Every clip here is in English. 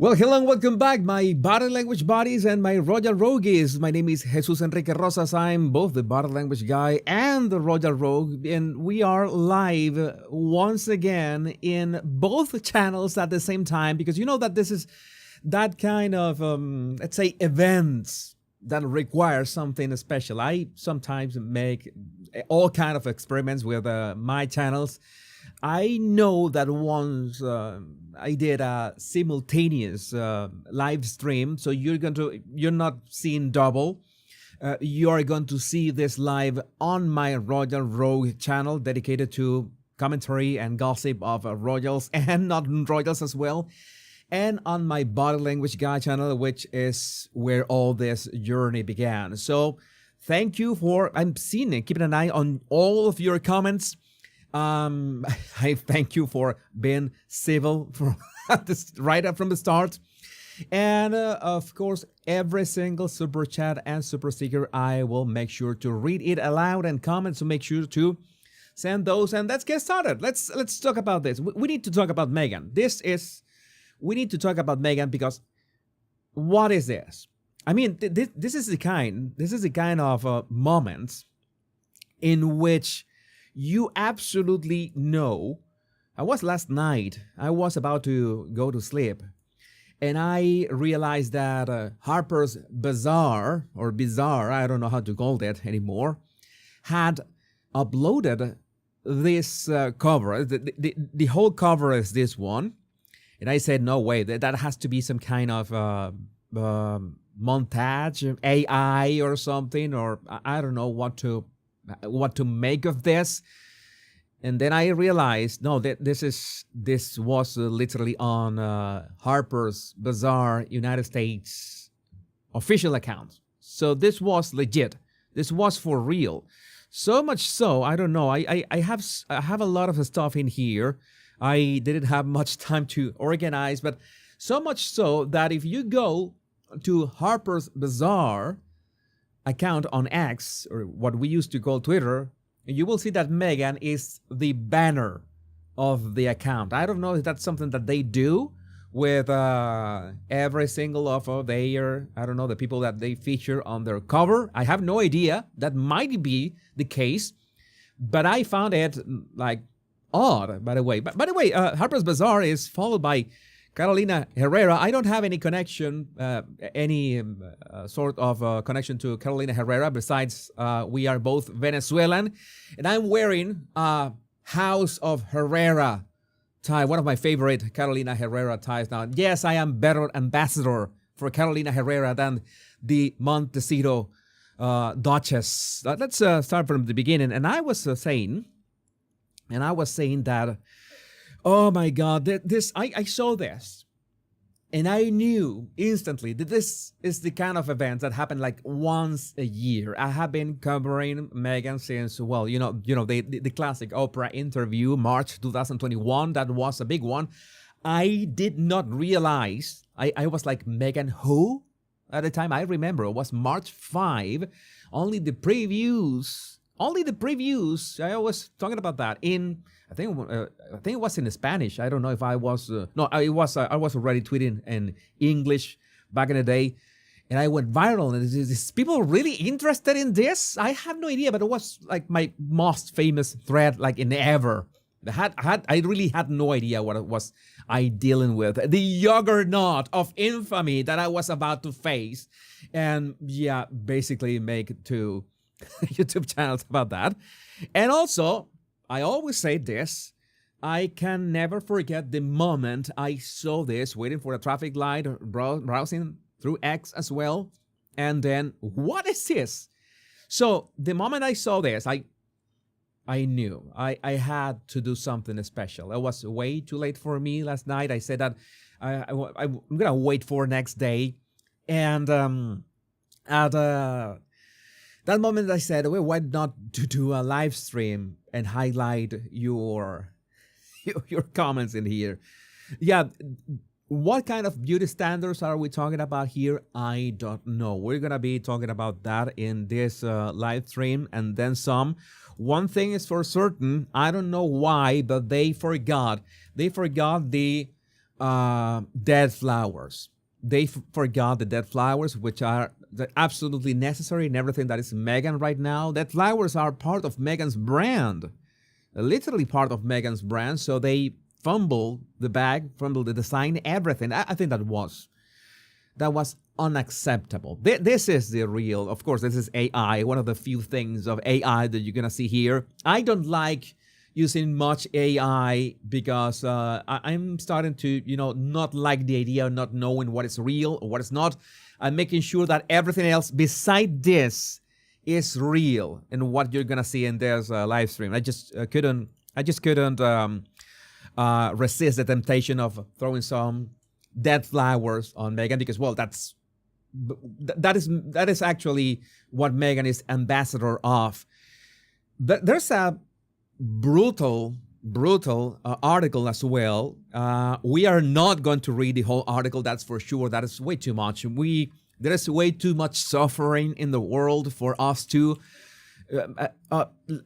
Well, hello and welcome back, my body language buddies and my Royal Rogues. My name is Jesus Enrique Rosas. I'm both the body language guy and the Royal Rogue, and we are live once again in both channels at the same time because you know that this is that kind of, let's say, events that require something special. I sometimes make all kind of experiments with my channels. I know that once I did a simultaneous live stream, so you're not seeing double. You are going to see this live on my Royal Rogue channel dedicated to commentary and gossip of royals and non-royals as well, and on my body language guy channel, which is where all this journey began. So thank you for, I'm seeing it, keeping an eye on all of your comments. I thank you for being civil for right up from the start. And of course, every single super chat and super sticker, I will make sure to read it aloud and comment. So make sure to send those and let's get started. Let's talk about this. We need to talk about Meghan. We need to talk about Meghan because what is this? I mean, this is the kind of moment in which you absolutely know. I was last night, I was about to go to sleep, and I realized that Harper's Bazaar, or Bizarre, I don't know how to call that anymore, had uploaded this cover. The whole cover is this one. And I said, no way, that has to be some kind of montage, AI or something, or I don't know what to make of this. And then I realized, no, that this was literally on Harper's Bazaar United States official account. So this was legit. This was for real. So much so, I don't know. I have a lot of stuff in here. I didn't have much time to organize, but so much so that if you go to Harper's Bazaar account on X, or what we used to call Twitter, you will see that Meghan is the banner of the account. I don't know if that's something that they do with every single of their, I don't know, the people that they feature on their cover. I have no idea. That might be the case, but I found it like odd, by the way. But by the way, Harper's Bazaar is followed by Carolina Herrera. I don't have any connection, any sort of connection to Carolina Herrera besides we are both Venezuelan. And I'm wearing a House of Herrera tie, one of my favorite Carolina Herrera ties now. Yes, I am better ambassador for Carolina Herrera than the Montecito Duchess. Let's start from the beginning. And I was saying that, oh my God, I saw this and I knew instantly that this is the kind of event that happen like once a year. I have been covering Meghan since, well, you know, the classic Oprah interview, March 2021. That was a big one. I did not realize, I was like, Meghan who? At the time, I remember it was March 5. Only the previews. I was talking about that in, I think it was in Spanish. I don't know if I was, I was already tweeting in English back in the day, and I went viral. And is people really interested in this? I have no idea, but it was like my most famous thread, like in ever. I really had no idea what it was I dealing with. The juggernaut of infamy that I was about to face, and yeah, basically make two YouTube channels about that. And also, I always say this, I can never forget the moment I saw this, waiting for a traffic light, browsing through X as well. And then, what is this? So the moment I saw this, I knew I had to do something special. It was way too late for me last night. I said that I'm going to wait for next day. And at that moment I said, well, why not to do a live stream and highlight your comments in here? Yeah, what kind of beauty standards are we talking about here? I don't know. We're going to be talking about that in this live stream and then some. One thing is for certain, I don't know why, but they forgot the dead flowers. They forgot the dead flowers, which are absolutely necessary in everything that is Meghan right now. Dead flowers are part of Meghan's brand, literally part of Meghan's brand. So they fumbled the bag, fumbled the design, everything. I think that was unacceptable. This is the real, of course, this is AI, one of the few things of AI that you're going to see here. I don't like using much AI because I'm starting to, not like the idea of not knowing what is real or what is not. I'm making sure that everything else beside this is real and what you're going to see in this live stream. I just couldn't resist the temptation of throwing some dead flowers on Meghan because, well, that is actually what Meghan is ambassador of. There's a brutal article as well. We are not going to read the whole article, that's for sure. That is way too much. There is way too much suffering in the world for us to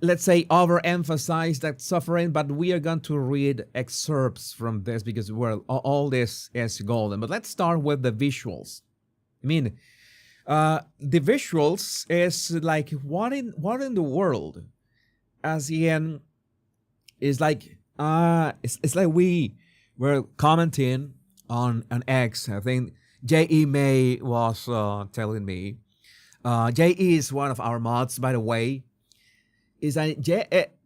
let's say overemphasize that suffering, but we are going to read excerpts from this because, well, all this is golden. But let's start with the visuals. I mean, the visuals is like what in the world? As in, it's like we were commenting on an X. I think J.E. May was telling me. J.E. is one of our mods, by the way. Is that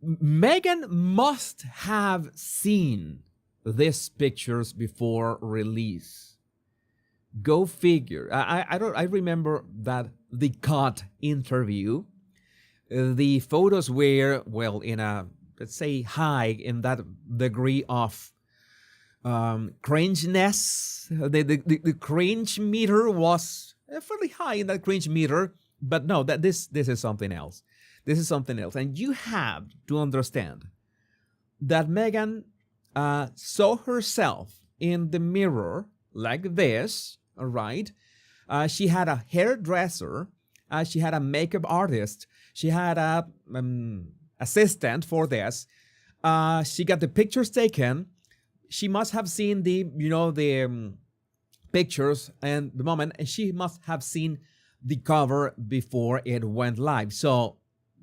Meghan must have seen these pictures before release. Go figure. I remember that the Cut interview. The photos were, well, in a, let's say, high in that degree of cringeness. The cringe meter was fairly high in that cringe meter, but no, that this is something else. This is something else, and you have to understand that Meghan saw herself in the mirror like this. All right, she had a hairdresser, she had a makeup artist, she had a assistant for this. She got the pictures taken. She must have seen the pictures and the moment, and she must have seen the cover before it went live. So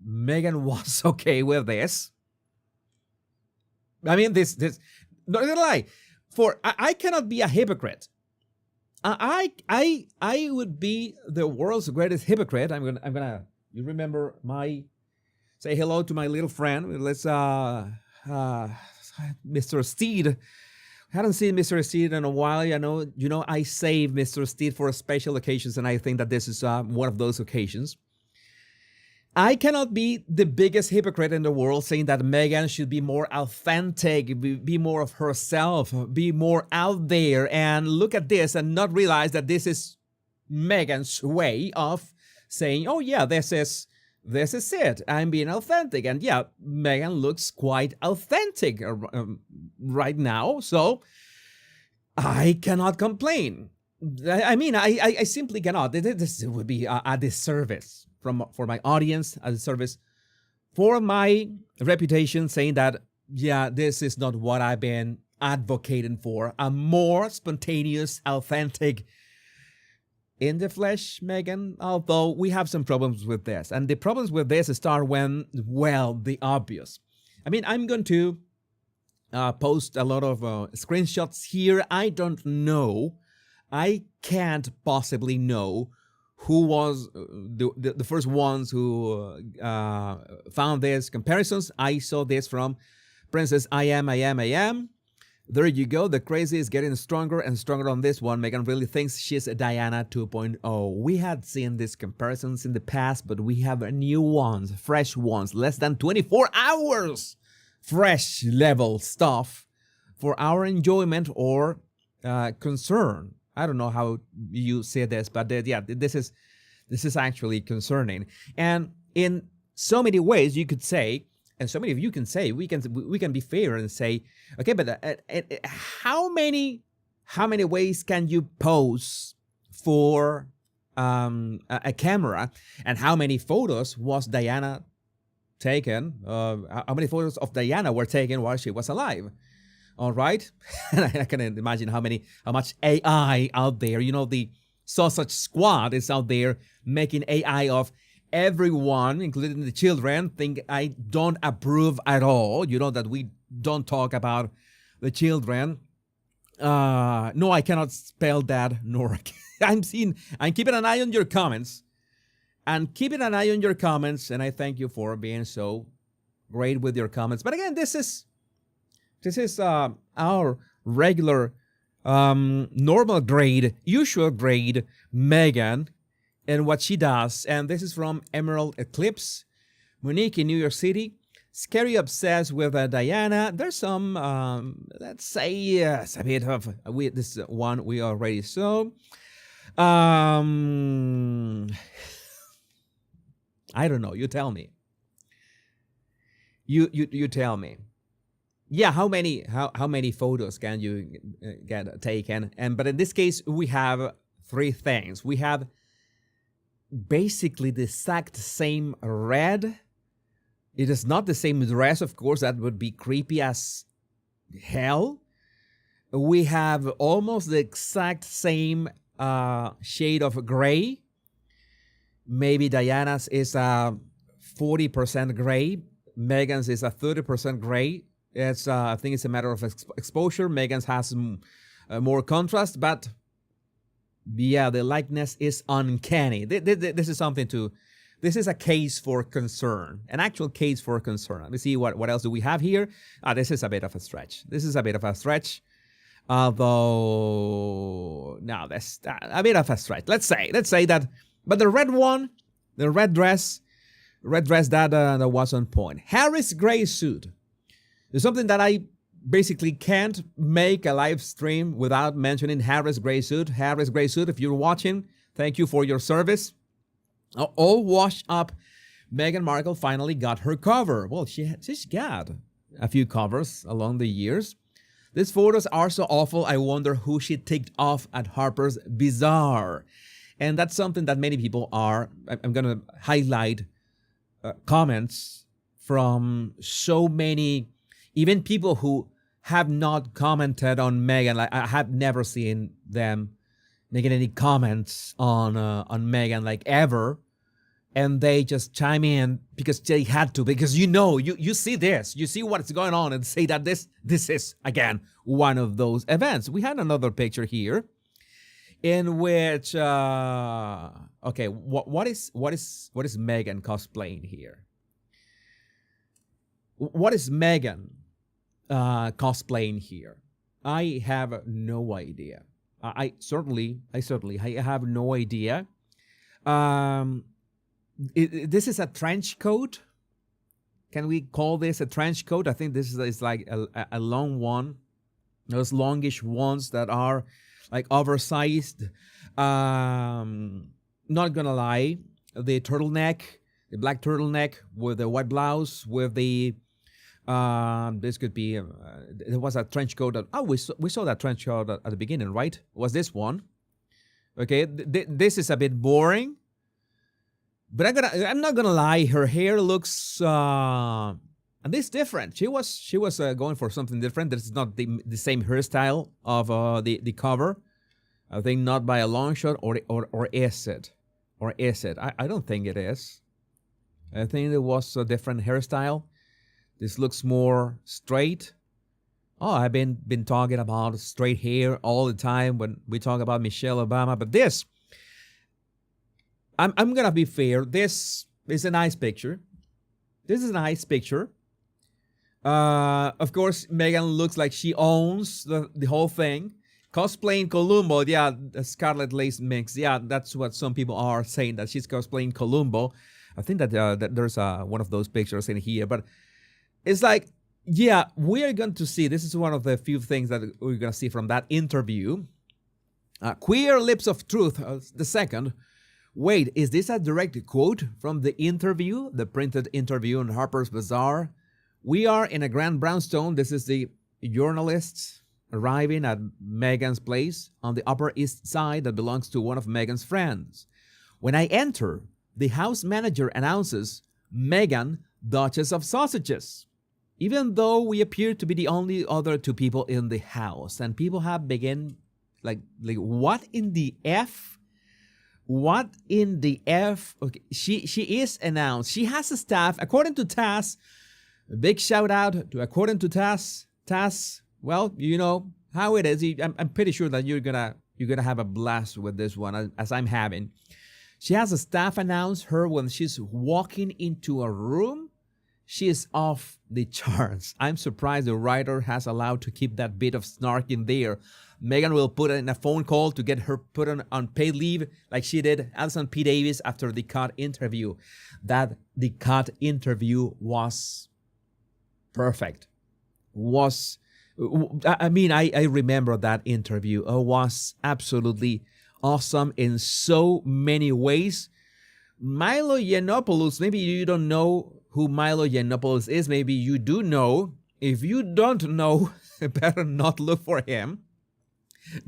Meghan was okay with this. I mean, this not gonna lie, for I cannot be a hypocrite. I would be the world's greatest hypocrite. I'm gonna you remember say hello to my little friend. Let's Mr. Steed. I hadn't seen Mr. Steed in a while. I save Mr. Steed for special occasions, and I think that this is one of those occasions. I cannot be the biggest hypocrite in the world saying that Meghan should be more authentic, be more of herself, be more out there, and look at this and not realize that this is Meghan's way of saying, oh yeah, this is it. I'm being authentic. And yeah, Meghan looks quite authentic right now. So I cannot complain. I mean, I simply cannot. This would be a disservice for my audience, a disservice for my reputation, saying that, yeah, this is not what I've been advocating for. A more spontaneous, authentic, in the flesh Meghan, although we have some problems with this. And the problems with this start when, well, the obvious. I mean, I'm going to post a lot of screenshots here. I don't know. I can't possibly know who was the first ones who found these comparisons. I saw this from Princess I am. There you go. The crazy is getting stronger and stronger on this one. Meghan really thinks she's a Diana 2.0. We had seen these comparisons in the past, but we have new ones, fresh ones, less than 24 hours. Fresh level stuff for our enjoyment or concern. I don't know how you say this, but yeah, this is actually concerning. And in so many ways you could say, and so many of you can say, we can be fair and say, okay, but how many ways can you pose for a camera, and how many photos was Diana taken? How many photos of Diana were taken while she was alive? All right, and I can imagine how much AI out there. The Sausage Squad is out there making AI of everyone, including the children. Think I don't approve at all. That we don't talk about the children. No, I cannot spell that. Nor I'm keeping an eye on your comments. And keeping an eye on your comments, and I thank you for being so great with your comments. But again, this is our regular, normal grade, usual grade Meghan and what she does. And this is from Emerald Eclipse, Monique in New York City. Scary obsessed with Diana. There's some, let's say, yes, a bit of this one we already saw. I don't know. You tell me. You tell me. Yeah, how many photos can you get taken? But in this case, we have three things. We have basically the exact same red. It is not the same dress, of course. That would be creepy as hell. We have almost the exact same shade of gray. Maybe Diana's is a 40% gray. Meghan's is a 30% gray. I think it's a matter of exposure. Meghan's has more contrast, but yeah, the likeness is uncanny. This is something to. This is a case for concern, an actual case for concern. Let me see what else do we have here. This is a bit of a stretch. Although, no, that's a bit of a stretch. Let's say that. But the red one, the red dress that was on point. Harry's gray suit. There's something that I basically can't make a live stream without mentioning Harry's gray suit. Harry's gray suit, if you're watching, thank you for your service. All washed up, Meghan Markle finally got her cover. Well, she's got a few covers along the years. These photos are so awful, I wonder who she ticked off at Harper's Bazaar. And that's something that many people are. I'm going to highlight comments from so many, even people who have not commented on Meghan. Like, I have never seen them making any comments on Meghan, like, ever. And they just chime in because they had to, because you see this, you see what's going on, and say that this is, again, one of those events. We had another picture here in which okay, what is Meghan cosplaying here? What is Meghan cosplaying here? I have no idea. I certainly have no idea. This is a trench coat. Can we call this a trench coat? I think this is like a long one. Those longish ones that are like oversized. Not gonna lie, the turtleneck, the black turtleneck with the white blouse, with the this could be there was a trench coat that, we saw that trench coat at the beginning, right? Was this one? Okay, this is a bit boring, but I'm not gonna lie, her hair looks and it's different. She was going for something different. This is not the same hairstyle of the cover. I think not by a long shot, or is it? Or is it? I don't think it is. I think it was a different hairstyle. This looks more straight. Oh, I've been talking about straight hair all the time when we talk about Michelle Obama, but this, I'm gonna be fair. This is a nice picture. This is a nice picture. Of course, Meghan looks like she owns the whole thing. Cosplaying Columbo, yeah, the Scarlet Lace mix. Yeah, that's what some people are saying, that she's cosplaying Columbo. I think that there's one of those pictures in here, but it's like, yeah, we are going to see. This is one of the few things that we're going to see from that interview. Queer Lips of Truth, the second. Wait, is this a direct quote from the interview, the printed interview in Harper's Bazaar? We are in a grand brownstone. This is the journalists arriving at Meghan's place on the Upper East Side that belongs to one of Meghan's friends. When I enter, the house manager announces, Meghan, Duchess of Sausages. even though we appear to be the only other two people in the house, and people have begun like what in the F? What in the F? Okay, she is announced. She has a staff, according to Taz. A big shout out to according to Taz. Taz, well, you know how it is. I'm pretty sure that you're gonna have a blast with this one, as I'm having. She has a staff announce her when she's walking into a room. She is off the charts. I'm surprised the writer has allowed to keep that bit of snark in there. Meghan will put in a phone call to get her put on paid leave like she did Alison P. Davis after the cut interview. That the cut interview was perfect. I remember that interview. It was absolutely awesome in so many ways. Milo Yiannopoulos, maybe you don't know who Milo Yiannopoulos is. Maybe you do know. If you don't know, better not look for him.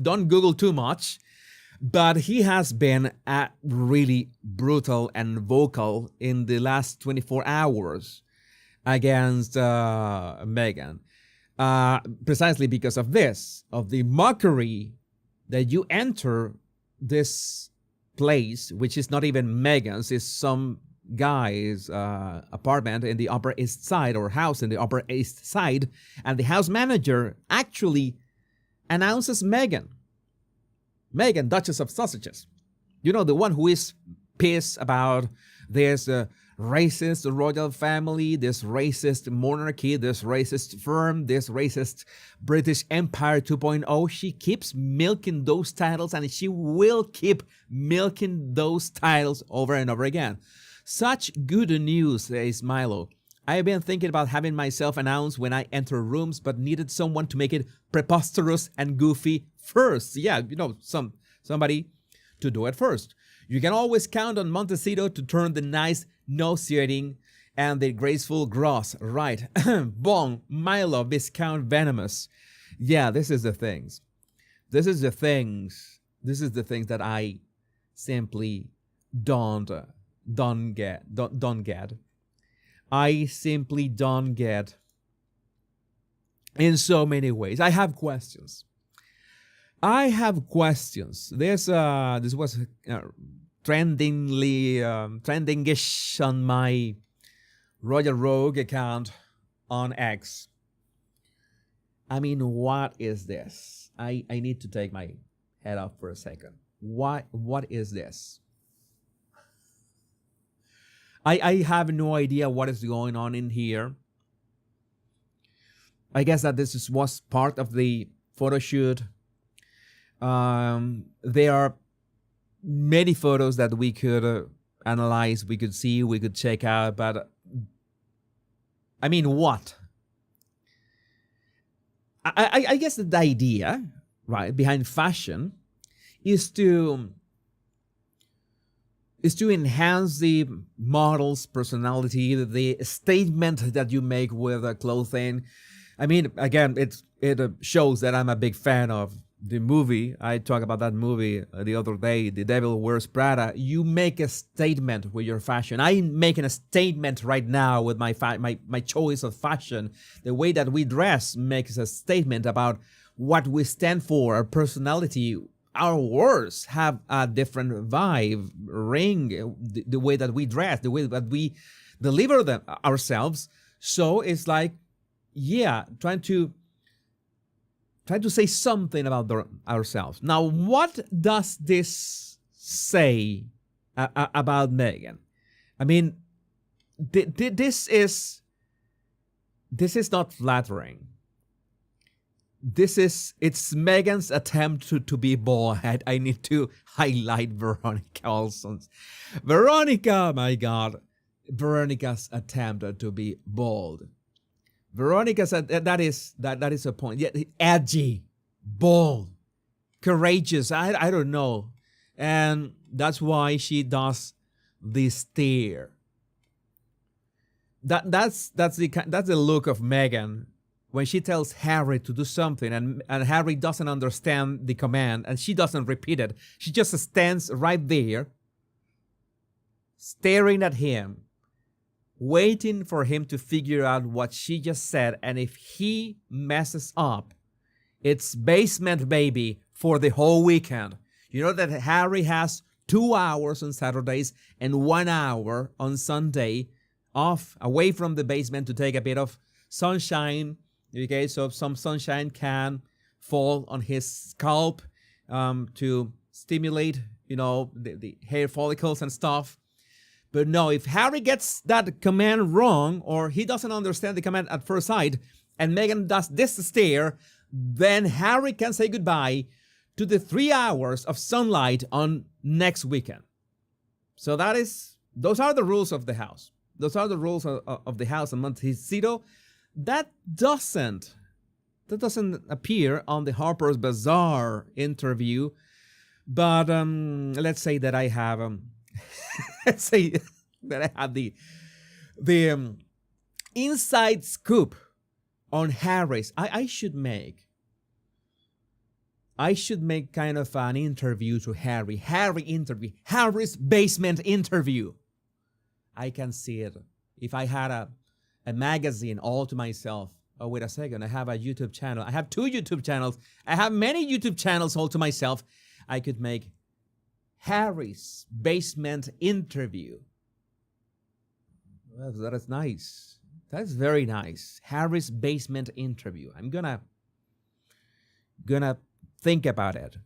Don't Google too much. But he has been really brutal and vocal in the last 24 hours against Meghan. Precisely because of this, of the mockery that you enter this place, which is not even Meghan's, is some guy's apartment in the Upper East Side, or house in the Upper East Side, and the house manager actually announces Meghan, Duchess of Sausages. You know, the one who is pissed about this racist royal family, this racist monarchy, this racist firm, this racist British Empire 2.0. She keeps milking those titles, and she will keep milking those titles over and over again. Such good news, says Milo. I've been thinking about having myself announced when I enter rooms, but needed someone to make it preposterous and goofy first. Yeah, you know, somebody to do it first. You can always count on Montecito to turn the nice nauseating and the graceful gross. Right. Bon, Milo, Viscount Venomous. Yeah, this is the things. This is the things that I simply don't get. I simply don't get in so many ways. I have questions. This was trendingish on my Royal Rogue account on X. I mean, what is this? I need to take my head off for a second. What is this? I have no idea what is going on in here. I guess that this was part of the photo shoot. There are many photos that we could analyze, we could see, we could check out, but I mean, what? I guess the idea, right, behind fashion is to enhance the model's personality, the statement that you make with clothing. I mean, again, it shows that I'm a big fan of the movie. I talked about that movie the other day, The Devil Wears Prada. You make a statement with your fashion. I'm making a statement right now with my choice of fashion. The way that we dress makes a statement about what we stand for, our personality. Our words have a different vibe, ring, the way that we dress, the way that we deliver them ourselves. So it's like, yeah, trying to say something about ourselves. Now, what does this say about Meghan? I mean, this is not flattering. It's Meghan's attempt to be bold. I need to highlight Veronica Olson's. Veronica, my God, Veronica's attempt to be bold. Veronica said that is a point. Yeah, edgy, bold, courageous. I don't know, and that's why she does this stare. That's the look of Meghan when she tells Harry to do something, and Harry doesn't understand the command, and she doesn't repeat it. She just stands right there, staring at him waiting for him to figure out what she just said. And if he messes up, it's basement baby for the whole weekend. You know that Harry has 2 hours on Saturdays and 1 hour on Sunday off away from the basement to take a bit of sunshine. Okay, so some sunshine can fall on his scalp to stimulate, the hair follicles and stuff. But no, if Harry gets that command wrong, or he doesn't understand the command at first sight, and Meghan does this stare, then Harry can say goodbye to the 3 hours of sunlight on next weekend. So those are the rules of the house. Those are the rules of the house in Montecito. That doesn't appear on the Harper's Bazaar interview. But let's say that I have let's say that I have the inside scoop on Harry's. I should make kind of an interview to Harry's basement interview. I can see it. If I had a magazine all to myself. Oh, wait a second. I have a YouTube channel. I have 2 YouTube channels. I have many YouTube channels all to myself. I could make Harry's basement interview. Well, that is nice. That's very nice. Harry's basement interview. I'm gonna think about it.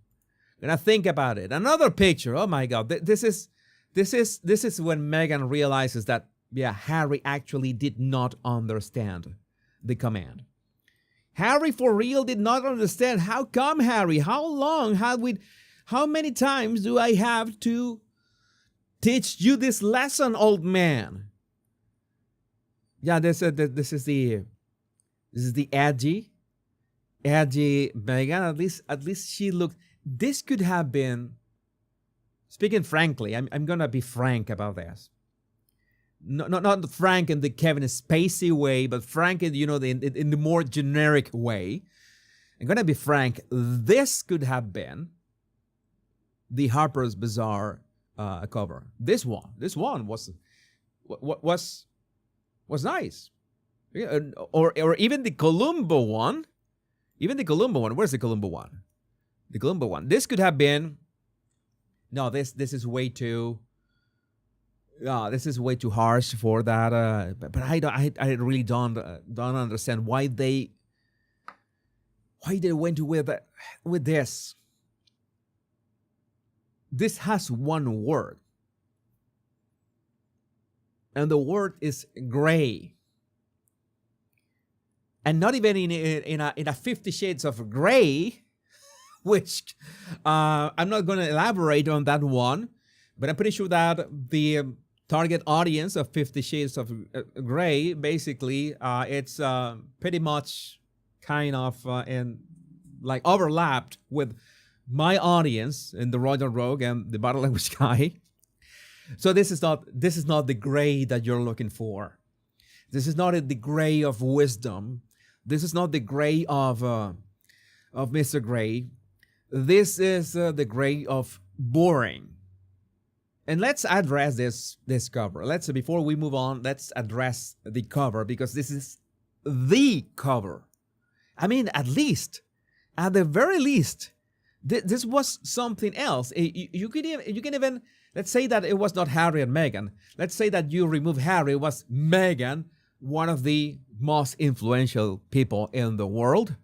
Another picture. Oh my God. This is when Meghan realizes that, yeah, Harry actually did not understand the command. Harry for real did not understand. How come, Harry? How many times do I have to teach you this lesson, old man? Yeah, this is the edgy Meghan. At least she looked. This could have been. Speaking frankly, I'm gonna be frank about this. Not frank in the Kevin Spacey way, but frank in in the more generic way. I'm gonna be frank. This could have been the Harper's Bazaar cover. This one was nice, or even the Columbo one. Where's the Columbo one? The Columbo one. This could have been. No, this is way too. This is way too harsh for that. But I really don't understand why they went with this. This has one word, and the word is gray, and not even in a 50 Shades of Gray, which I'm not going to elaborate on that one, but I'm pretty sure that the target audience of 50 Shades of Gray, basically, it's pretty much kind of overlapped with my audience in the Royal Rogue and the Body Language Guy. So this is not the gray that you're looking for. This is not the gray of wisdom. This is not the gray of Mr. Gray. This is the gray of boring. And let's address this cover. Before we move on, let's address the cover, because this is the cover. I mean, at the very least, this was something else. You can even let's say that it was not Harry and Meghan. Let's say that you remove Harry, it was Meghan, one of the most influential people in the world,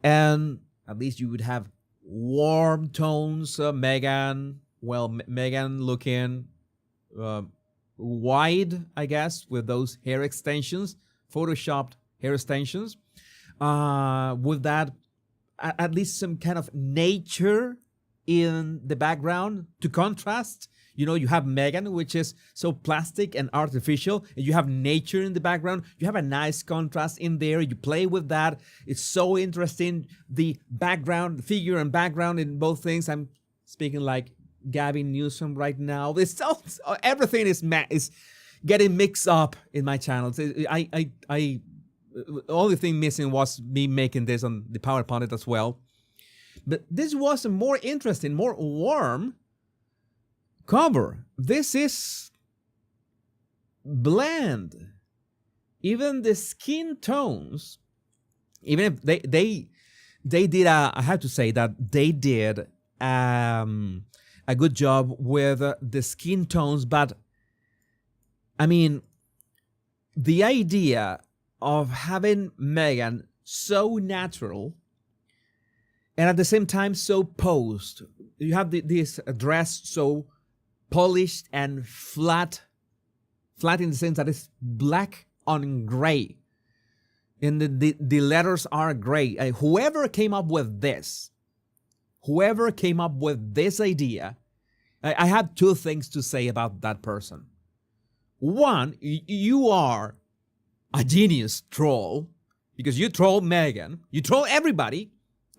and at least you would have warm tones. Meghan looking wide, I guess, with those hair extensions, photoshopped hair extensions, with that at least some kind of nature in the background to contrast. You have Meghan, which is so plastic and artificial, and you have nature in the background. You have a nice contrast in there. You play with that. It's so interesting. The background, figure and background in both things. I'm speaking like Gavin Newsom right now. It's everything is getting mixed up in my channels. The only thing missing was me making this on the PowerPoint as well. But this was a more interesting, more warm cover. This is blend. Even the skin tones, even if they did I have to say that they did a good job with the skin tones, but I mean, the idea of having Meghan so natural and at the same time so posed. You have this dress so polished and flat in the sense that it's black on gray. And the letters are gray. Whoever came up with this idea, I have two things to say about that person. One, you are a genius troll because you troll Meghan, you troll everybody.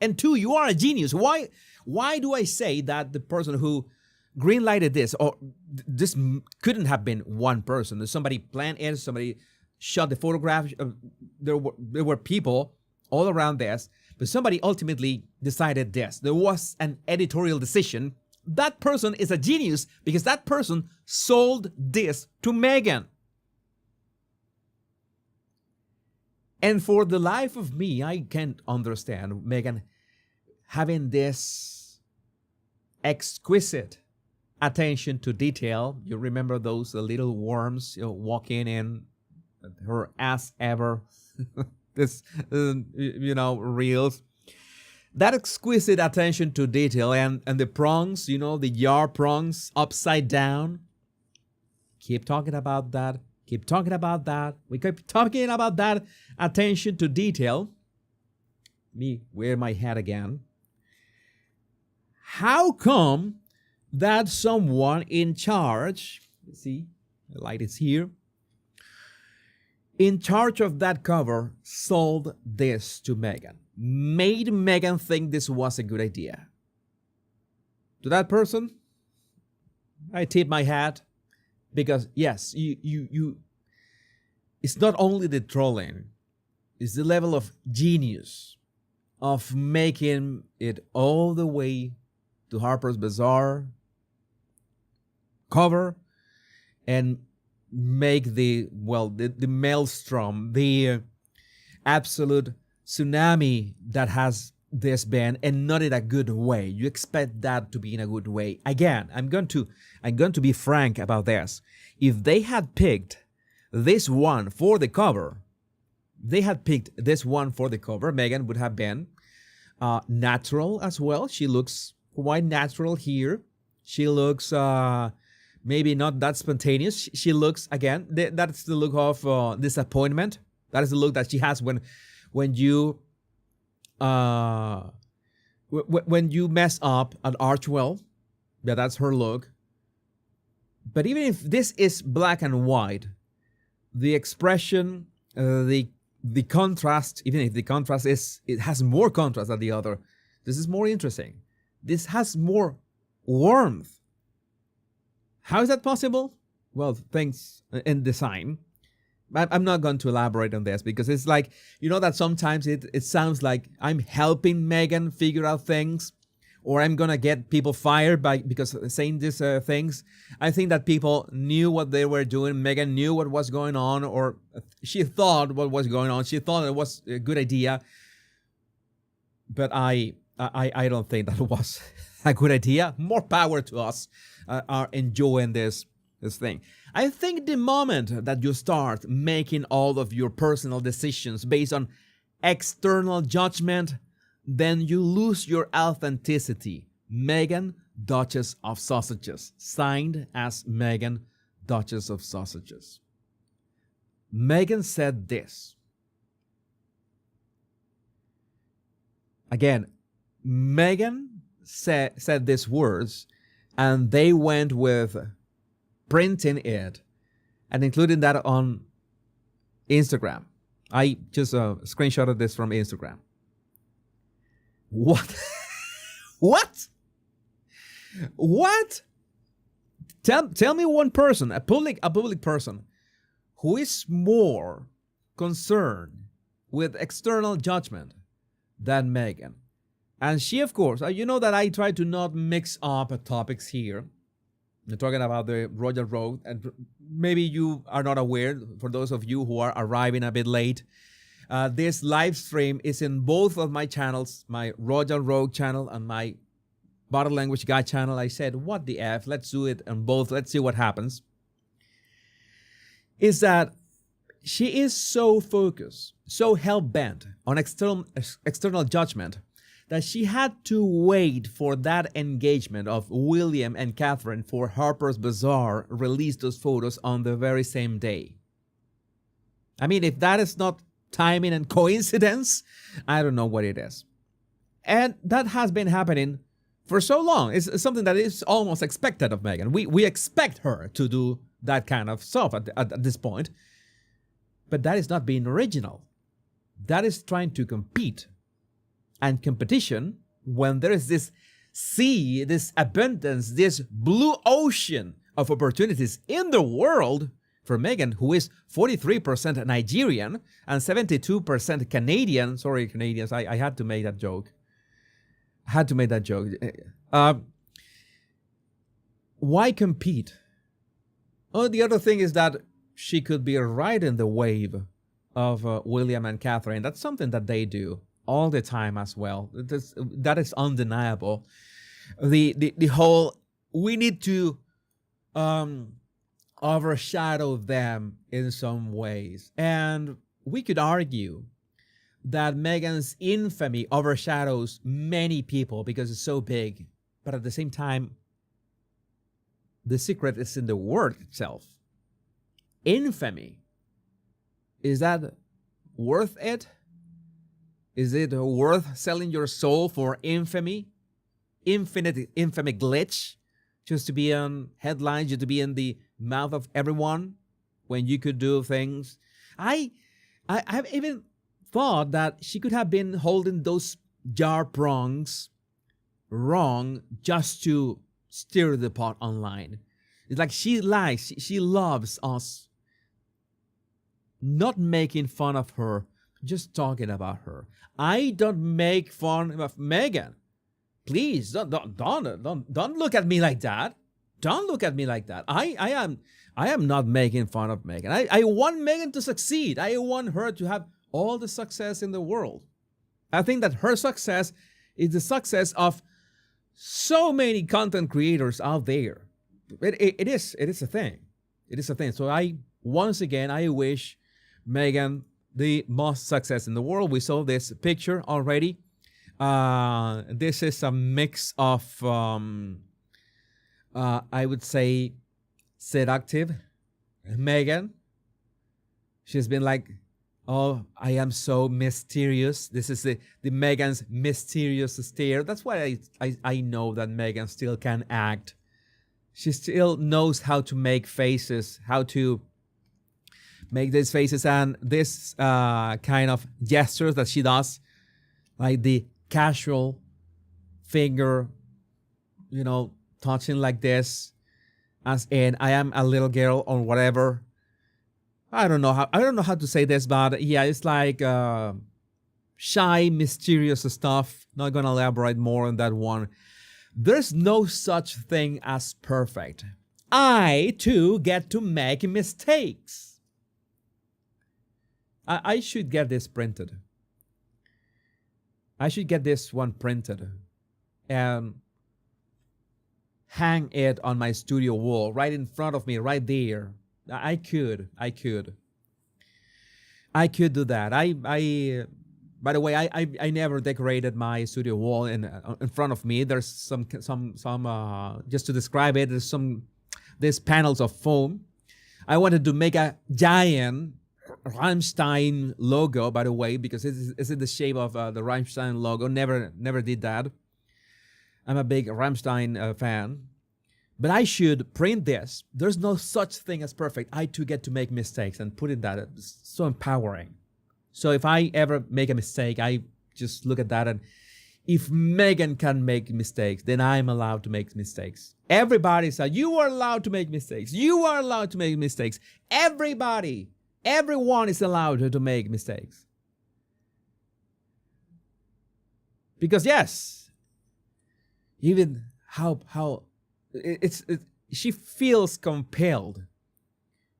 And two, you are a genius. Why do I say that the person who greenlighted this, or this couldn't have been one person? Somebody planned it, somebody shot the photograph. There were people all around this, but somebody ultimately decided this. There was an editorial decision. That person is a genius because that person sold this to Meghan. And for the life of me, I can't understand Meghan having this exquisite attention to detail. You remember those little worms walking in her ass ever. This, reels. That exquisite attention to detail and the prongs, the yar prongs upside down. Keep talking about that. Keep talking about that. We keep talking about that attention to detail. Me wear my hat again. How come that someone in charge, see, the light is here, in charge of that cover sold this to Meghan, made Meghan think this was a good idea? To that person, I tip my hat. Because yes, you it's not only the trolling, it's the level of genius of making it all the way to Harper's Bazaar cover and make the maelstrom, the absolute tsunami that has this band, and not in a good way. You expect that to be in a good way. Again, I'm going to be frank about this. If they had picked this one for the cover, Meghan would have been natural as well. She looks quite natural here. She looks maybe not that spontaneous. She looks, again, that's the look of disappointment. That is the look that she has when you when you mess up at Archwell. Yeah, that's her look. But even if this is black and white, the expression, the contrast, even if the contrast it has more contrast than the other, this is more interesting. This has more warmth. How is that possible? Well, thanks in design. I'm not going to elaborate on this because it's like, that sometimes it sounds like I'm helping Meghan figure out things, or I'm going to get people fired because saying these things. I think that people knew what they were doing. Meghan knew what was going on, or she thought what was going on. She thought it was a good idea. But I don't think that was a good idea. More power to us are enjoying this thing. I think the moment that you start making all of your personal decisions based on external judgment, then you lose your authenticity. Meghan, Duchess of Sausages. Signed as Meghan, Duchess of Sausages. Meghan said this. Again, Meghan said these words, and they went with printing it and including that on Instagram. I just screenshotted this from Instagram. What? What? Tell me one person, a public person, who is more concerned with external judgment than Meghan. And she, of course, you know that I try to not mix up topics here. We're talking about the Royal Road, and maybe you are not aware. For those of you who are arriving a bit late, this live stream is in both of my channels, my Royal Rogue channel and my Body Language Guy channel. I said, what the F? Let's do it on both. Let's see what happens. Is that she is so focused, so hell-bent on external judgment that she had to wait for that engagement of William and Catherine for Harper's Bazaar release those photos on the very same day. I mean, if that is not timing and coincidence, I don't know what it is. And that has been happening for so long. It's something that is almost expected of Meghan. We expect her to do that kind of stuff at this point. But that is not being original. That is trying to compete. And competition, when there is this sea, this abundance, this blue ocean of opportunities in the world for Meghan, who is 43% Nigerian and 72% Canadian. Sorry, Canadians, I had to make that joke. Why compete? Oh, the other thing is that she could be riding the wave of William and Catherine. That's something that they do all the time as well. That is undeniable. The whole, we need to overshadow them in some ways. And we could argue that Meghan's infamy overshadows many people because it's so big. But at the same time, the secret is in the word itself. Infamy. Is that worth it? Is it worth selling your soul for infamy? Infamy glitch? Just to be on headlines, just to be in the mouth of everyone when you could do things. I've even thought that she could have been holding those jar prongs wrong just to stir the pot online. It's like she loves us not making fun of her, just talking about her. I don't make fun of Meghan. Please don't look at me like that. Don't look at me like that. I am not making fun of Meghan. I want Meghan to succeed. I want her to have all the success in the world. I think that her success is the success of so many content creators out there. It is a thing. It is a thing. So once again, I wish Meghan the most success in the world. We saw this picture already. This is a mix of, I would say, seductive Meghan. She's been like, oh, I am so mysterious. This is the Meghan's mysterious stare. That's why I know that Meghan still can act. She still knows how to make faces, how to make these faces and this kind of gestures that she does, like the casual finger, touching like this, as in I am a little girl or whatever. I don't know how to say this, but yeah, it's like shy, mysterious stuff. Not gonna elaborate more on that one. There's no such thing as perfect. I too get to make mistakes. I should get this printed. I should get this one printed and hang it on my studio wall right in front of me, right there. I could do that. By the way, I never decorated my studio wall in front of me. There's some just to describe it, there's these panels of foam. I wanted to make a giant Rammstein logo, by the way, because it's in the shape of the Rammstein logo. Never did that. I'm a big Rammstein fan. But I should print this. There's no such thing as perfect. I too get to make mistakes and put in that. It's so empowering. So if I ever make a mistake, I just look at that, and if Meghan can make mistakes, then I'm allowed to make mistakes. Everybody said, you are allowed to make mistakes. You are allowed to make mistakes. Everyone is allowed to make mistakes. Because yes, even how it's she feels compelled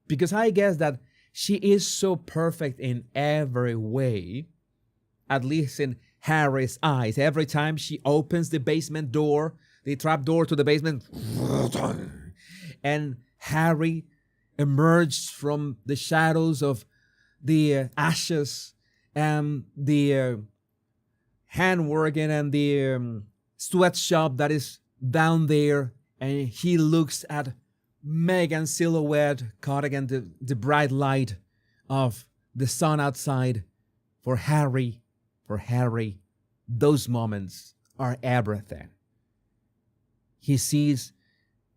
because I guess that she is so perfect in every way, at least in Harry's eyes. Every time she opens the basement door, the trap door to the basement, and Harry emerged from the shadows of the ashes and the handworking and the sweatshop that is down there, and he looks at Meghan's silhouette caught against the bright light of the sun outside. For Harry, those moments are everything. He sees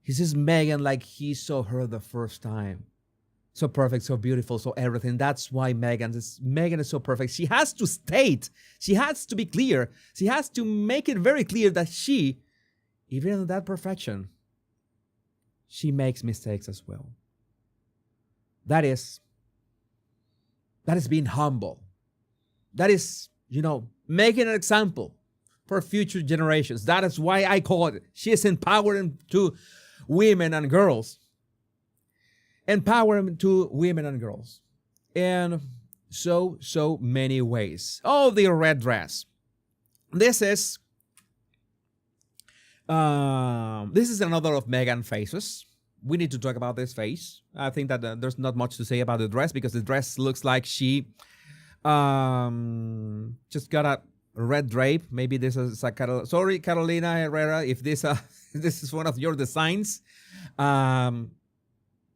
Meghan like he saw her the first time. So perfect, so beautiful, so everything. That's why Meghan is so perfect. She has to state, she has to be clear, she has to make it very clear that she, even in that perfection, she makes mistakes as well. That is being humble. That is, making an example for future generations. That is why I call it. She is empowering to women and girls. Empowering to women and girls. In so many ways. Oh, the red dress. This is another of Meghan faces. We need to talk about this face. I think that there's not much to say about the dress because the dress looks like she just got a red drape. Maybe this is a sorry, Carolina Herrera, if this this is one of your designs.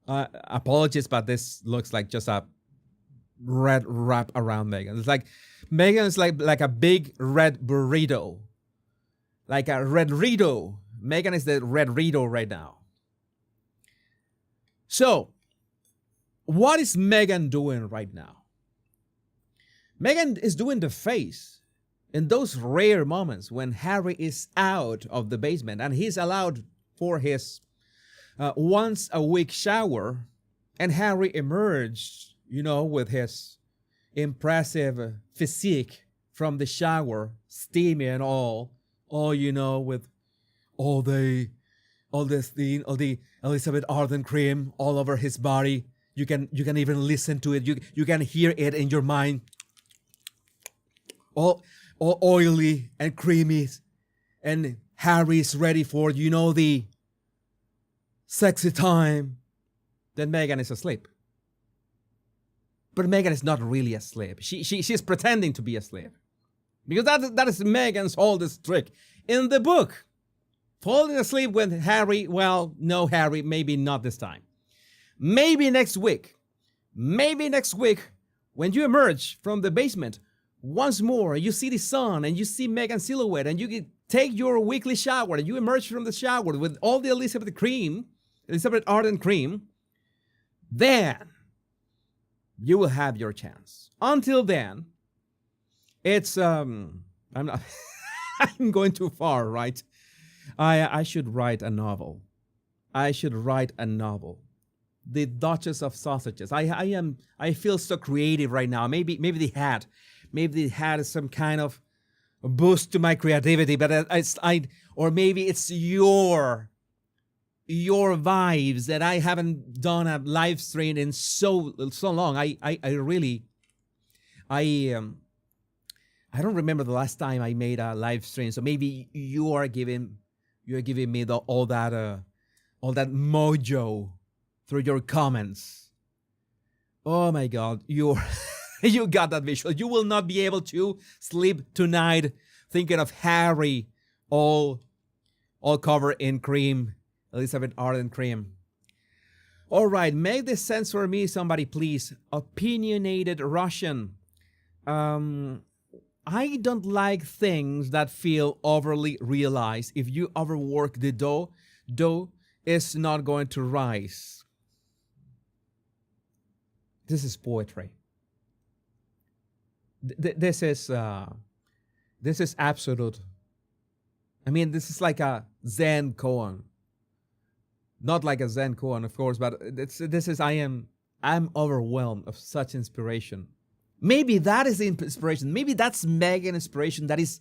Apologies, but this looks like just a red wrap around Meghan. It's like Meghan is like a big red burrito. Like a red Rito. Meghan is the red Rito right now. So, what is Meghan doing right now? Meghan is doing the face in those rare moments when Harry is out of the basement and he's allowed for his once a week shower, and Harry emerged, with his impressive physique from the shower, steamy and all, with all the Elizabeth Arden cream all over his body. You can even listen to it. You can hear it in your mind. All oily and creamy, and Harry's ready for the sexy time. Then Meghan is asleep. But Meghan is not really asleep. She's pretending to be asleep. Because that is Meghan's oldest trick. In the book, falling asleep with Harry, well, no, Harry, maybe not this time. Maybe next week, when you emerge from the basement once more, you see the sun and you see Meghan's silhouette and you take your weekly shower and you emerge from the shower with all the Elizabeth Arden cream, then you will have your chance. Until then, it's I'm not I'm going too far, right? I should write a novel. The Duchess of Sausages. I feel so creative right now. Maybe they had some kind of boost to my creativity, but or maybe it's your vibes that I haven't done a live stream in so long. I don't remember the last time I made a live stream. So maybe you're giving me all that mojo through your comments. Oh my God, you got that visual. You will not be able to sleep tonight thinking of Harry all covered in cream, Elizabeth Arden cream. All right, make this sense for me, somebody, please. Opinionated Russian. I don't like things that feel overly realized. If you overwork the dough is not going to rise. This is poetry. This is absolute. I mean, this is like a Zen koan. Not like a Zen koan, of course, but I'm overwhelmed of such inspiration. Maybe that is the inspiration. Maybe that's Meghan inspiration that is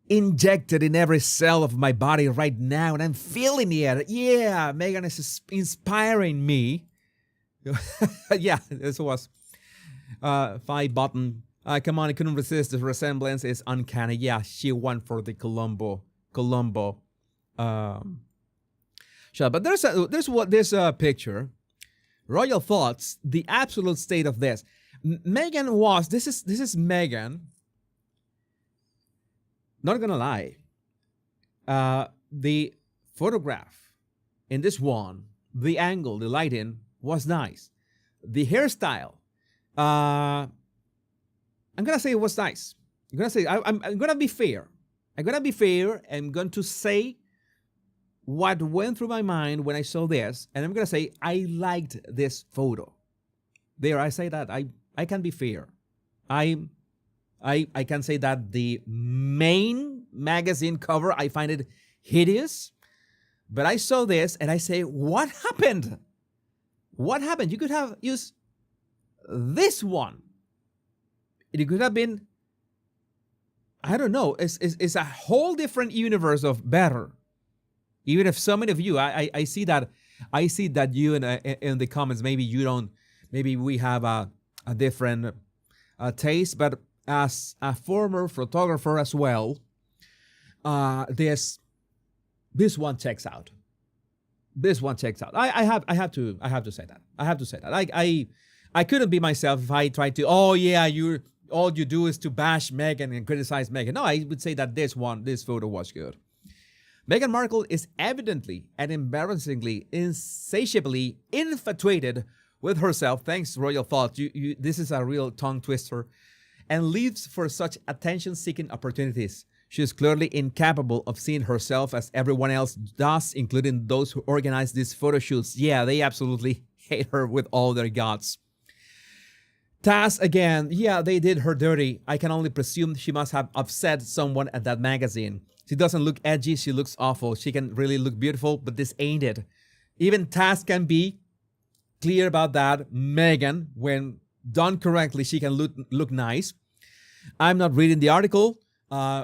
injected in every cell of my body right now, and I'm feeling it. Yeah, Meghan is inspiring me. Yeah, this was 5 button. Come on, I couldn't resist. The resemblance is uncanny. Yeah, she went for the Colombo shot. But there's a picture. Royal thoughts. The absolute state of this. Meghan was. This is Meghan. Not gonna lie. The photograph in this one, the angle, the lighting was nice. The hairstyle. I'm gonna say it was nice. I'm gonna say I'm gonna be fair. I'm gonna be fair. I'm going to say what went through my mind when I saw this, and I'm gonna say I liked this photo. There, I say that I can be fair. I can say that the main magazine cover I find it hideous, but I saw this and I say, what happened? What happened? You could have used this one. It could have been, I don't know, it's a whole different universe of better. Even if so many of you, I see that you in the comments, maybe you don't, maybe we have a different taste, but as a former photographer as well, this one checks out. This one checks out. I have to say that. I have to say that. I couldn't be myself if I tried to. Oh yeah, all you do is to bash Meghan and criticize Meghan. No, I would say that this photo was good. Meghan Markle is evidently and embarrassingly, insatiably infatuated with herself. Thanks, Royal Thought. This is a real tongue twister, and lives for such attention-seeking opportunities. She is clearly incapable of seeing herself as everyone else does, including those who organize these photo shoots. Yeah, they absolutely hate her with all their guts. Taz again, yeah, they did her dirty. I can only presume she must have upset someone at that magazine. She doesn't look edgy, she looks awful. She can really look beautiful, but this ain't it. Even Taz can be clear about that. Meghan, when done correctly, she can look nice. I'm not reading the article.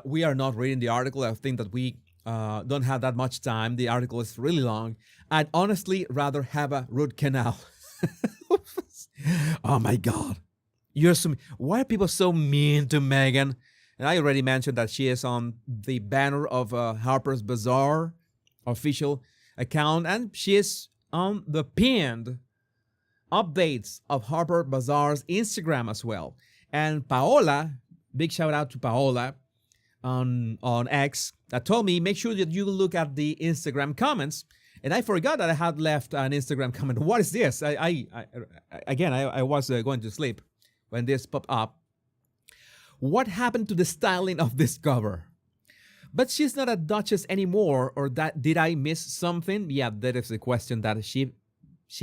We are not reading the article. I think that we don't have that much time. The article is really long. I'd honestly rather have a root canal. Oh my God. Why are people so mean to Meghan? And I already mentioned that she is on the banner of Harper's Bazaar official account, and she is on the pinned updates of Harper Bazaar's Instagram as well. And Paola, big shout out to Paola on X, that told me, make sure that you look at the Instagram comments. And I forgot that I had left an Instagram comment. What is this? I was going to sleep when this popped up. What happened to the styling of this cover? But she's not a duchess anymore, or that did I miss something? Yeah, that is the question, that she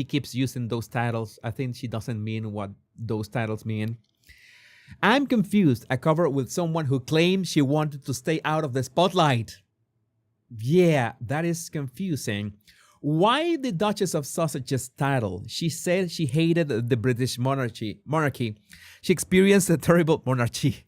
keeps using those titles. I think she doesn't mean what those titles mean. I'm confused. A cover with someone who claims she wanted to stay out of the spotlight. Yeah, that is confusing. Why the Duchess of Sussex's title? She said she hated the British monarchy. She experienced a terrible monarchy.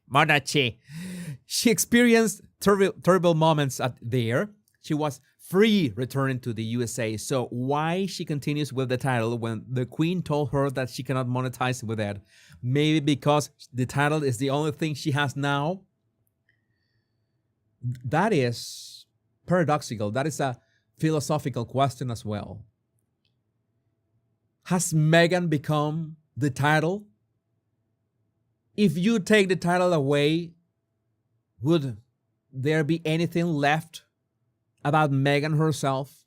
She experienced terrible moments there. She was free returning to the USA. So why she continues with the title when the Queen told her that she cannot monetize with it? Maybe because the title is the only thing she has now? That is paradoxical. That is a philosophical question as well. Has Meghan become the title? If you take the title away, would there be anything left about Meghan herself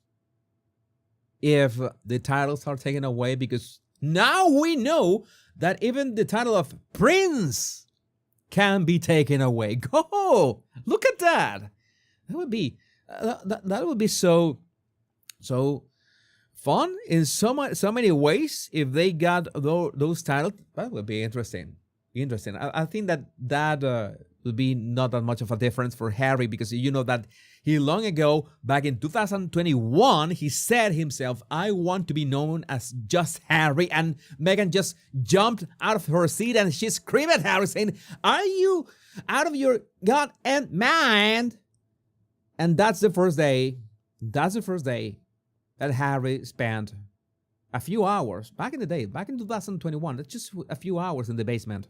if the titles are taken away? Because now we know that even the title of Prince can be taken away. Go! Look at that! That would be so fun in so many ways if they got those titles. That would be interesting. I think that would be not that much of a difference for Harry, because you know that he long ago, back in 2021, he said himself, I want to be known as just Harry. And Meghan just jumped out of her seat and she screamed at Harry saying, are you out of your god and mind? And that's the first day that Harry spent a few hours, back in the day, back in 2021, that's just a few hours in the basement.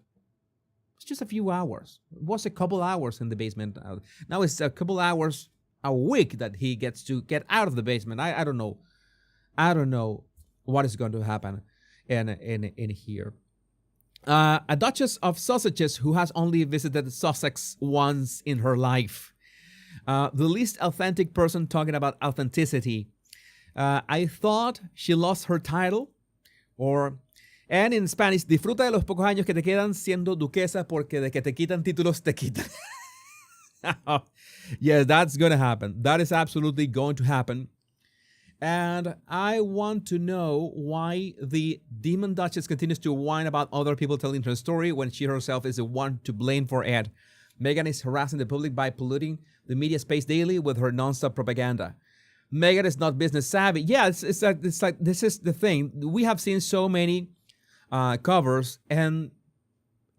It's just a few hours. It was a couple hours in the basement. Now it's a couple hours a week that he gets to get out of the basement. I don't know. I don't know what is going to happen in here. A Duchess of Sussex who has only visited Sussex once in her life. The least authentic person talking about authenticity. I thought she lost her title, and in Spanish, disfruta de los pocos años que te quedan siendo duquesa, porque de que te quitan títulos te quitan. Yes, that's going to happen. That is absolutely going to happen. And I want to know why the Demon Duchess continues to whine about other people telling her story when she herself is the one to blame for it. Meghan is harassing the public by polluting the media space daily with her nonstop propaganda. Meghan is not business savvy. Yeah, it's like this is the thing. We have seen so many covers, and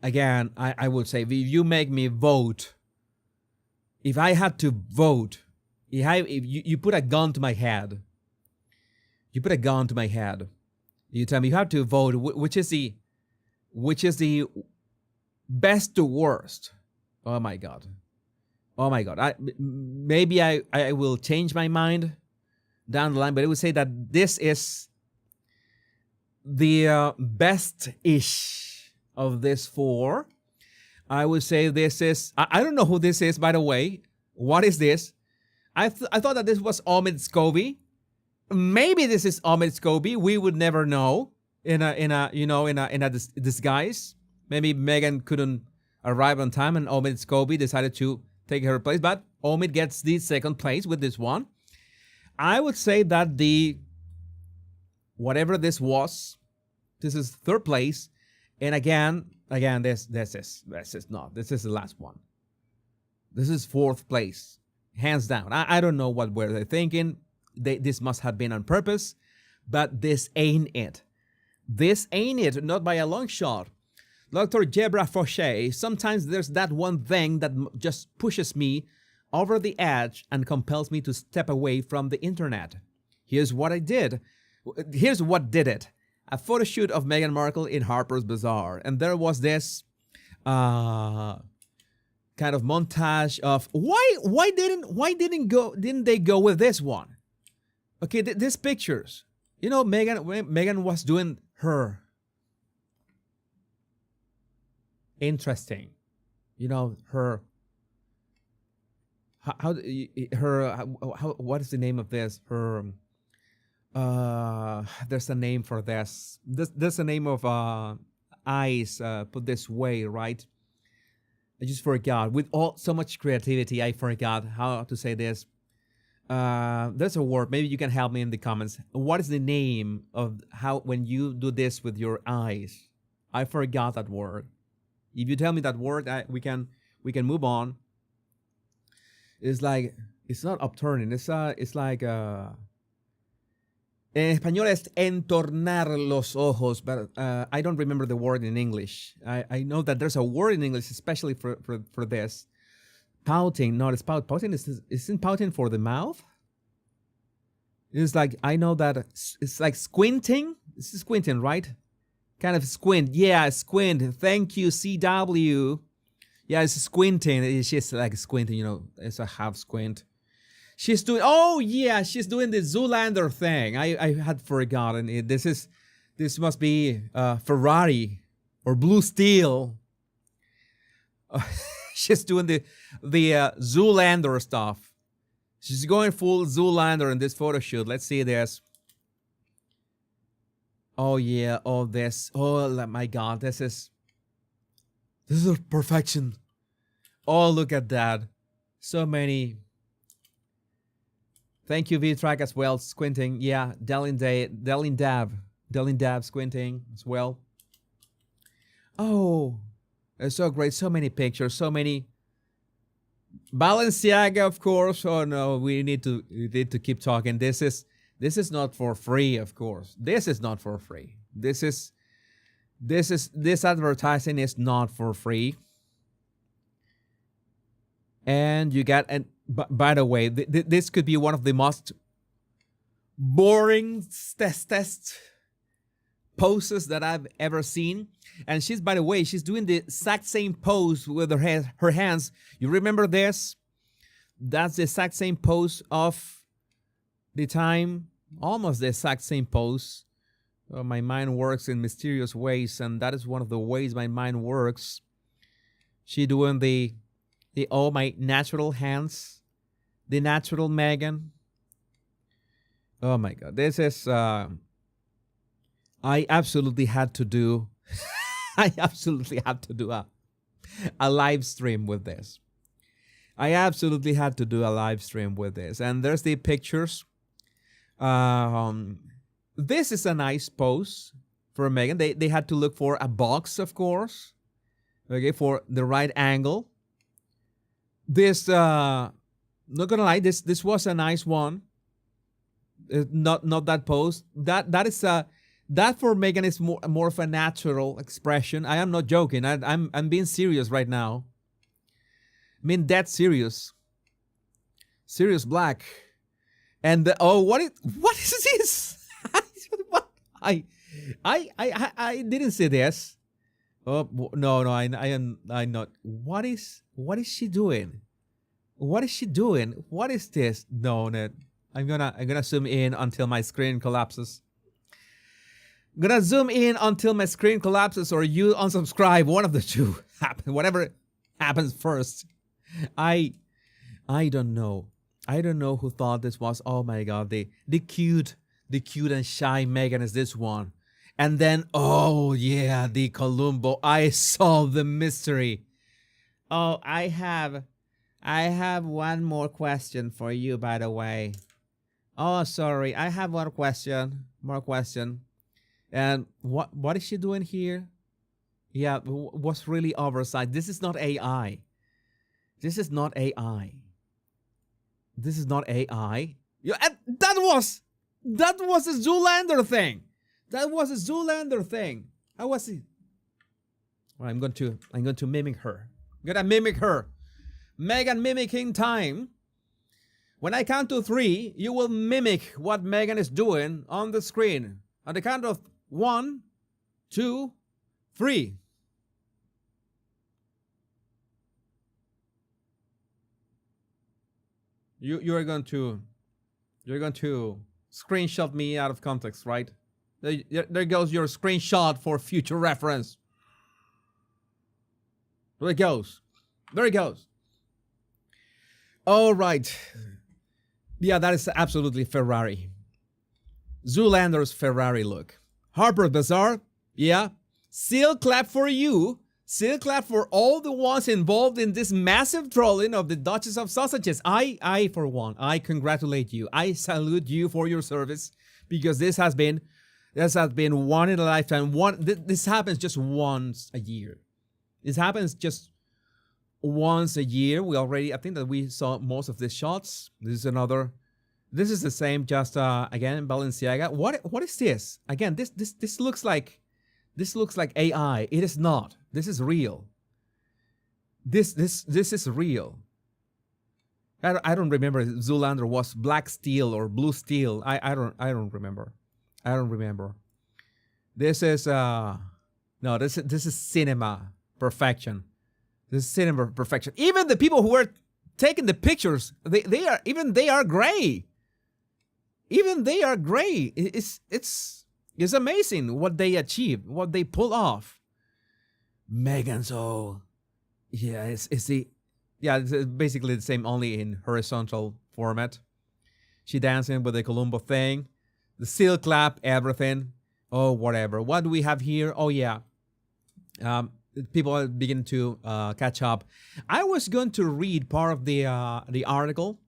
again, I would say, if you make me vote, if I had to vote, if you put a gun to my head, you tell me you have to vote, which is the best to worst. Oh my God. Maybe I will change my mind down the line, but I would say that this is the best-ish of this four. I would say this is, I don't know who this is, by the way. What is this? I thought that this was Omid Scobie. Maybe this is Omid Scobie. We would never know in a disguise. Maybe Meghan couldn't arrive on time and Omid Scobie decided to take her place, but Omid gets the second place with this one. I would say that whatever this was, this is third place. And again, this is the last one. This is fourth place, hands down. I don't know what were they thinking. This must have been on purpose, but this ain't it. This ain't it, not by a long shot. Dr. Jebra Fauché, sometimes there's that one thing that just pushes me over the edge and compels me to step away from the internet. Here's what I did. Here's what did it. A photo shoot of Meghan Markle in Harper's Bazaar. And there was this kind of montage of why didn't they go with this one? Okay, these pictures. You know, Meghan was doing her interesting. You know, her what is the name of this? Her there's a name for this. There's a name of eyes put this way, right? I just forgot. With so much creativity, I forgot how to say this. There's a word. Maybe you can help me in the comments. What is the name of how when you do this with your eyes? I forgot that word. If you tell me that word, we can move on. It's like, it's not upturning. It's like en español es entornar los ojos, but I don't remember the word in English. I know that there's a word in English especially for this. Pouting, not pouting. Isn't pouting for the mouth? It's like, I know that it's like squinting. This is squinting, right? Kind of squint. Yeah, squint. Thank you, CW. Yeah, it's squinting. It's just like squinting, you know. It's a half squint. She's doing, she's doing the Zoolander thing. I had forgotten it. This must be Ferrari or Blue Steel. She's doing the Zoolander stuff. She's going full Zoolander in this photo shoot. Let's see this. Oh yeah, oh this. Oh my God, this is perfection. Oh, look at that. So many. Thank you, V-Track, as well. Squinting. Yeah, Delin Dab squinting as well. Oh, it's so great. So many pictures. So many Balenciaga, of course. Oh no, we need to keep talking. This is not for free, of course. This is not for free. This advertising is not for free. And you got, and by the way, this could be one of the most boring test poses that I've ever seen. And she's, by the way, she's doing the exact same pose with her hands. You remember this? That's the exact same pose of the time, almost the exact same pose. My mind works in mysterious ways, and that is one of the ways my mind works. She doing the my natural hands, the natural Meghan. Oh my God, this is I absolutely had to do I absolutely had to do a live stream with this. I absolutely had to do a live stream with this. And there's the pictures. This is a nice pose for Meghan. They had to look for a box, of course, okay, for the right angle. This, not gonna lie, this was a nice one. Not that pose. That for Meghan is more of a natural expression. I am not joking. I'm being serious right now. I mean, dead serious. Serious black. And what is this? What? I didn't see this. Oh no, I'm not. What is she doing? What is she doing? What is this? No, I'm gonna zoom in until my screen collapses. I'm gonna zoom in until my screen collapses, or you unsubscribe. One of the two happen. Whatever happens first. I don't know. I don't know who thought this was. Oh my God, the cute and shy Meghan is this one. And then, oh yeah, the Columbo. I solved the mystery. Oh, I have one more question for you, by the way. Oh, sorry. I have one question. More question. And what is she doing here? Yeah, what's really oversight? This is not AI. This is not AI. This is not AI. Yeah, that was a Zoolander thing. That was a Zoolander thing. How was it? Well, I'm going to mimic her. I'm gonna mimic her. Meghan mimicking time. When I count to 3, you will mimic what Meghan is doing on the screen. On the count of 1, 2, 3. You're going to screenshot me out of context, right? There goes your screenshot for future reference. There it goes. There it goes. All right. Yeah, that is absolutely Ferrari. Zoolander's Ferrari look. Harper Bazaar, yeah. Seal clap for you. Seal clap for all the ones involved in this massive trolling of the Duchess of Sausages. I for one, I congratulate you. I salute you for your service, because this has been one in a lifetime. This happens just once a year. This happens just once a year. I think that we saw most of these shots. This is the same, just again, Balenciaga. What is this? Again, this looks like AI. It is not. This is real. This is real. I don't remember if Zoolander was black steel or blue steel. I don't remember. I don't remember. This is this is cinema perfection. This is cinema perfection. Even the people who were taking the pictures, they are gray. Even they are gray. It's amazing what they achieve, what they pull off. Meghan's it's basically the same, only in horizontal format. She dancing with the Columbo thing, the seal clap, everything. Oh, whatever. What do we have here? Oh yeah, people are beginning to catch up. I was going to read part of the article.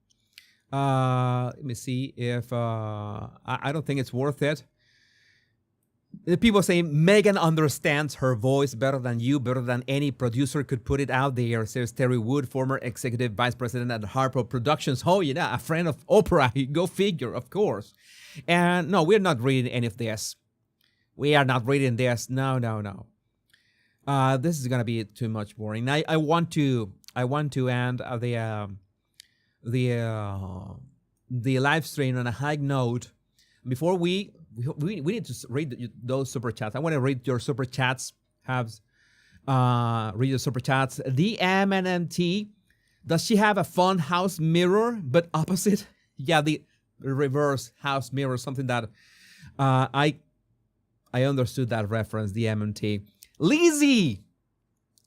Let me see if I don't think it's worth it. The people saying Meghan understands her voice better than you, better than any producer could put it out there, says Terry Wood, former executive vice president at Harpo Productions. Oh, yeah, a friend of Oprah. Go figure, of course. And no, we're not reading any of this. We are not reading this. No. This is gonna be too much boring. I want to end the live stream on a high note. Before we need to read those super chats. I want to read your super chats. Read your super chats. The MNMT. Does she have a fun house mirror but opposite? Yeah, the reverse house mirror. Something that I understood that reference. The MNT. Lizzie,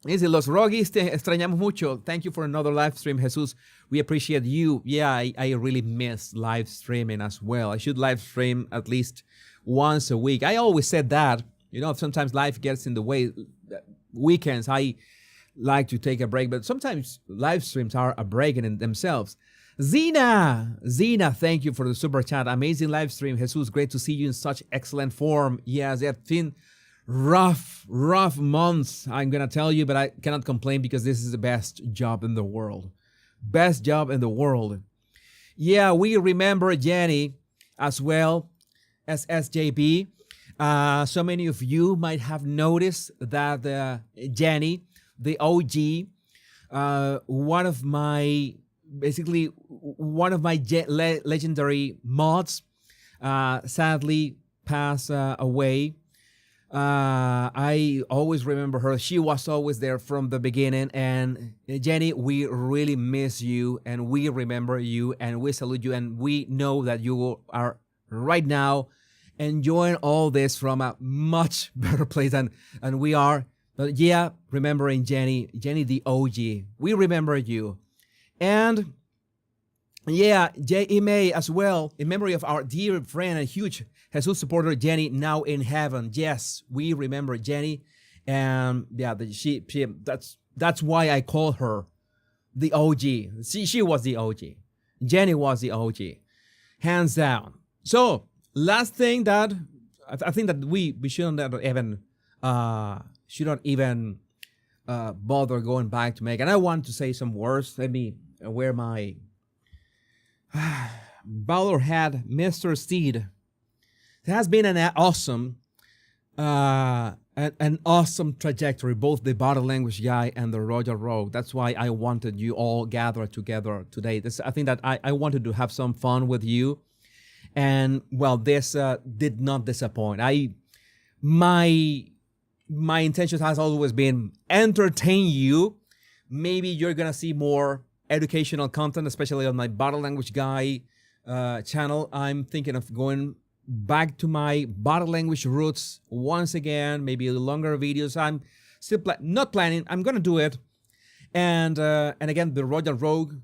Los Rogis, te extrañamos mucho. Thank you for another live stream, Jesus. We appreciate you. Yeah, I really miss live streaming as well. I should live stream at least once a week. I always said that. You know, sometimes life gets in the way. Weekends, I like to take a break, but sometimes live streams are a break in themselves. Zena, thank you for the super chat. Amazing live stream, Jesus. Great to see you in such excellent form. Yes, it's been rough months, I'm gonna tell you, but I cannot complain because this is the best job in the world. Best job in the world. Yeah, we remember Jenny as well as SJB. So many of you might have noticed that Jenny, the OG, one of my legendary mods, sadly passed away. I always remember her. She was always there from the beginning. And Jenny, we really miss you, and we remember you, and we salute you, and we know that you are right now enjoying all this from a much better place than we are. But yeah, remembering Jenny the OG. We remember you. And yeah, J.E. as well, in memory of our dear friend and huge Jesus supporter Jenny, now in heaven. Yes, we remember Jenny, and yeah, she that's why I call her the OG. She was the OG. Jenny was the OG, hands down. So last thing that I think that we shouldn't even bother going back to Meghan. I want to say some words. Let me wear my bowler hat, Mr. Steed. It has been an awesome trajectory, both the body language guy and the Royal Rogue. That's why I wanted you all gathered together today. I think that I wanted to have some fun with you. And well, this did not disappoint. My intention has always been entertain you. Maybe you're gonna see more educational content, especially on my body language guy channel. I'm thinking of going back to my body language roots once again, maybe longer videos. I'm still not planning. I'm gonna do it. And again, the Royal Rogue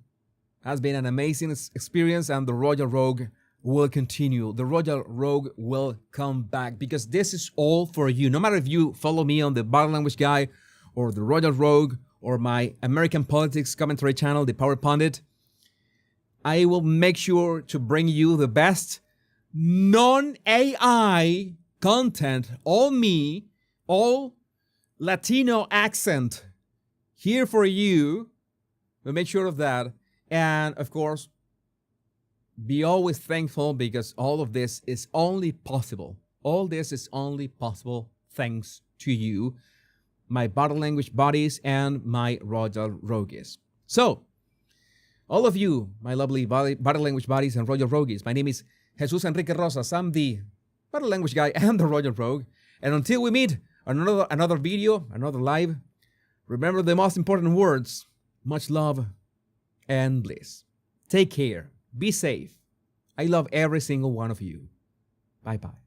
has been an amazing experience, and the Royal Rogue will continue. The Royal Rogue will come back, because this is all for you. No matter if you follow me on the body language guy or the Royal Rogue or my American politics commentary channel, the Power Pundit, I will make sure to bring you the best non-AI content, all me, all Latino accent here for you. We'll make sure of that. And of course, be always thankful, because all of this is only possible. All this is only possible thanks to you, my body language buddies and my Royal Rogues. So, all of you, my lovely body language buddies and Royal Rogues, my name is Jesus Enrique Rosas. I'm the body language guy and the Royal Rogue. And until we meet another video, another live, remember the most important words: much love and bliss. Take care. Be safe. I love every single one of you. Bye-bye.